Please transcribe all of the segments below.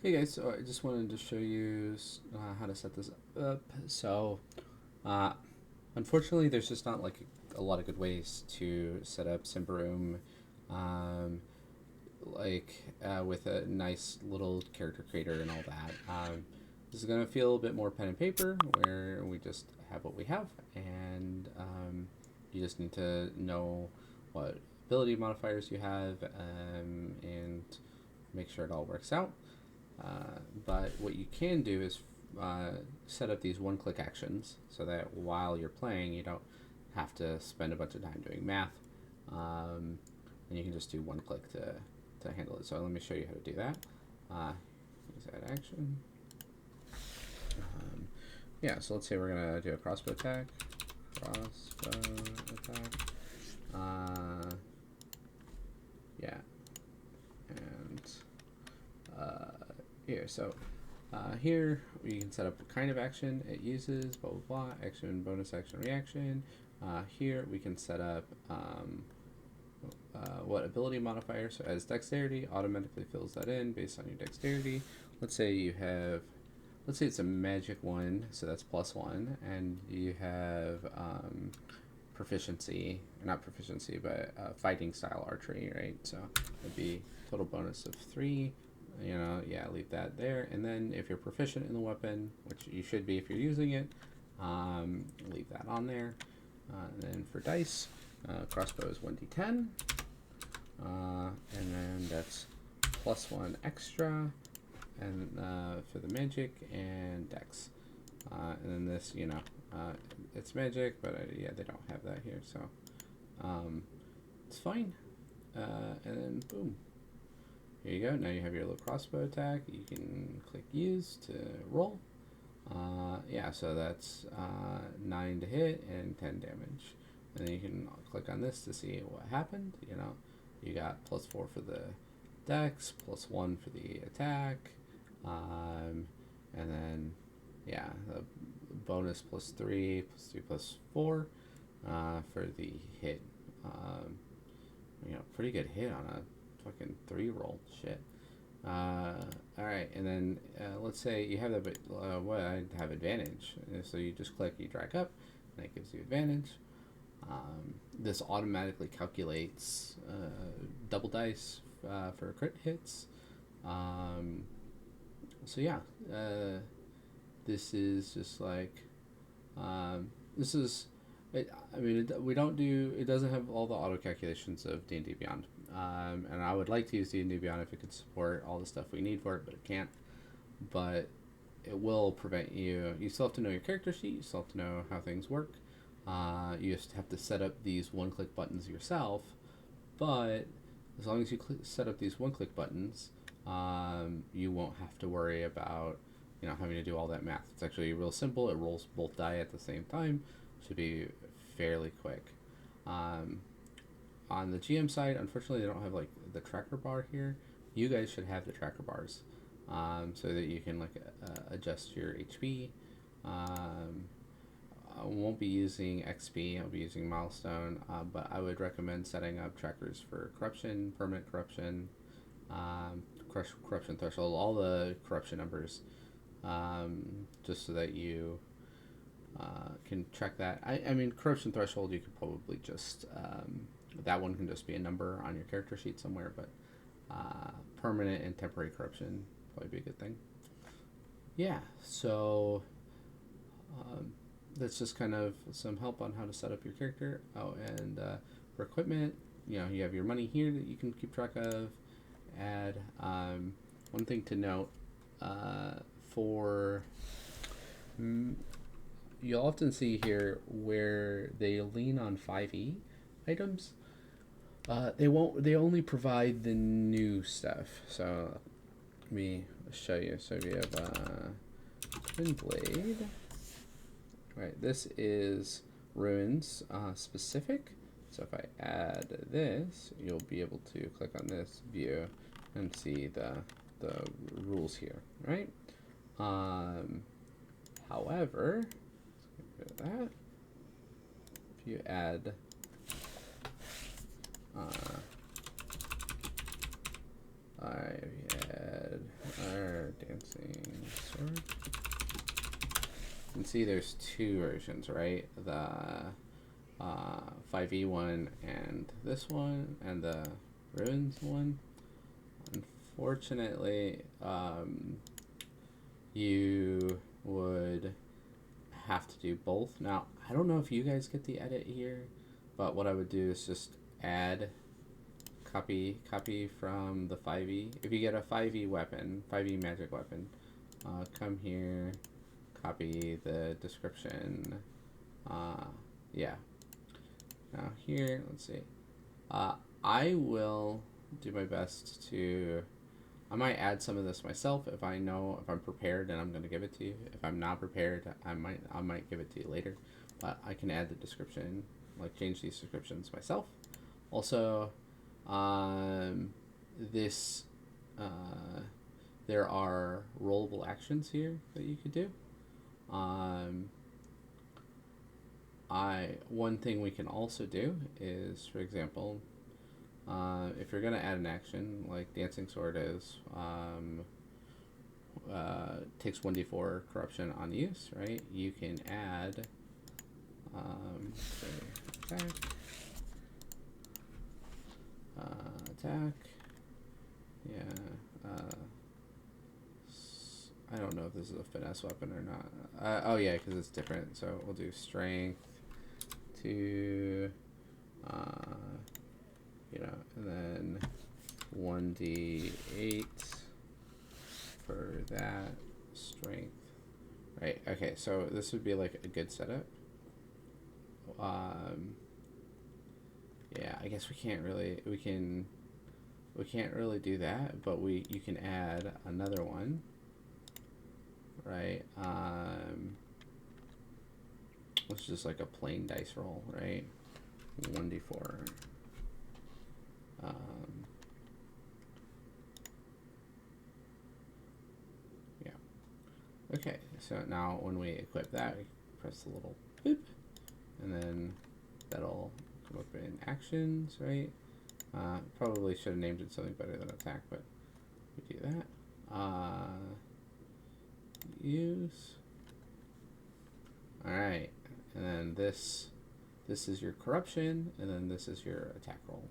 Hey guys, so I just wanted to show you how to set this up. Uh, Unfortunately, there's just not like a lot of good ways to set up Simbaroom, um, with a nice little character creator and all that. This is gonna feel a bit more pen and paper, where we just have what we have, and you just need to know what ability modifiers you have, and make sure it all works out. But what you can do is set up these one-click actions so that while you're playing, you don't have to spend a bunch of time doing math, and you can just do one click to handle it. So let me show you how to do that. Use that action. Yeah, so let's say we're gonna do a crossbow attack. Yeah, and here. So here you can set up what kind of action it uses, blah, blah, blah, action, bonus action, reaction. Here we can set up what ability modifier. So as dexterity, automatically fills that in based on your dexterity. Let's say it's a magic one, so that's +1, and you have proficiency, not proficiency, but fighting style archery, right? So it'd be total bonus of 3. Yeah, leave that there. And then if you're proficient in the weapon, which you should be if you're using it, leave that on there. And then for dice, crossbow is 1d10, and then that's +1 extra, and for the magic and dex. And then this, it's magic, but yeah, they don't have that here, so it's fine. And then boom. Here you go. Now you have your little crossbow attack. You can click use to roll. Yeah, so that's 9 to hit and 10 damage. And then you can click on this to see what happened. You got +4 for the dex, +1 for the attack, and then yeah, the bonus +3, +3, +4 for the hit. Pretty good hit on a fucking 3 roll. Shit. Alright, and then let's say you have that, but I have advantage. So you just click, you drag up, and that gives you advantage. This automatically calculates double dice for crit hits. So yeah, this is just like this is. It doesn't have all the auto calculations of D&D Beyond. And I would like to use D&D Beyond if it could support all the stuff we need for it, but it can't. But it will prevent you. You still have to know your character sheet. You still have to know how things work. You just have to set up these one-click buttons yourself. But as long as you set up these one-click buttons, you won't have to worry about having to do all that math. It's actually real simple. It rolls both die at the same time. Should be fairly quick. On the GM side, unfortunately, they don't have like the tracker bar here. You guys should have the tracker bars, so that you can adjust your HP. I won't be using XP. I'll be using milestone, but I would recommend setting up trackers for corruption, permanent corruption, corruption threshold, all the corruption numbers, just so that you can track that. I mean, corruption threshold, you could probably just that one can just be a number on your character sheet somewhere, but permanent and temporary corruption probably be a good thing. Yeah, so that's just kind of some help on how to set up your character. Oh, and for equipment, you have your money here that you can keep track of. Add one thing to note for. You'll often see here where they lean on 5e items. They won't. They only provide the new stuff. So let me show you. So we have Twin Blade. Right. This is ruins specific. So if I add this, you'll be able to click on this view and see the rules here. Right. However, let's get rid of that. If you add I add our Dancing sword. You can see there's two versions, right? The 5e one and this one, and the ruins one. Unfortunately, you would have to do both. Now, I don't know if you guys get the edit here, but what I would do is just add copy from the 5e. If you get a 5e weapon, 5e magic weapon, come here, copy the description. Yeah. Now here, let's see. I will do my best to. I might add some of this myself if I know, if I'm prepared and I'm going to give it to you. If I'm not prepared, I might give it to you later. But I can add the description, like change these descriptions myself. Also, there are rollable actions here that you could do. One thing we can also do is, for example, if you're going to add an action, like Dancing Sword is, takes 1d4 corruption on use, right? You can add, say, attack, yeah, I don't know if this is a finesse weapon or not. Oh yeah, because it's different, so we'll do strength to, and then 1d8 for that strength. Right, okay, so this would be like a good setup. Yeah, I guess we can't really do that, but you can add another one, right? It's just like a plain dice roll, right? 1d4. Yeah. Okay, so now when we equip that, we press the little boop, and then that'll come up in actions, right? Probably should have named it something better than attack, but we do that. Use. Alright, and then this is your corruption, and then this is your attack roll,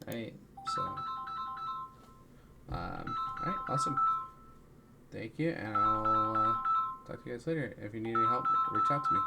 right? So, alright, awesome. Thank you, and I'll talk to you guys later. If you need any help, reach out to me.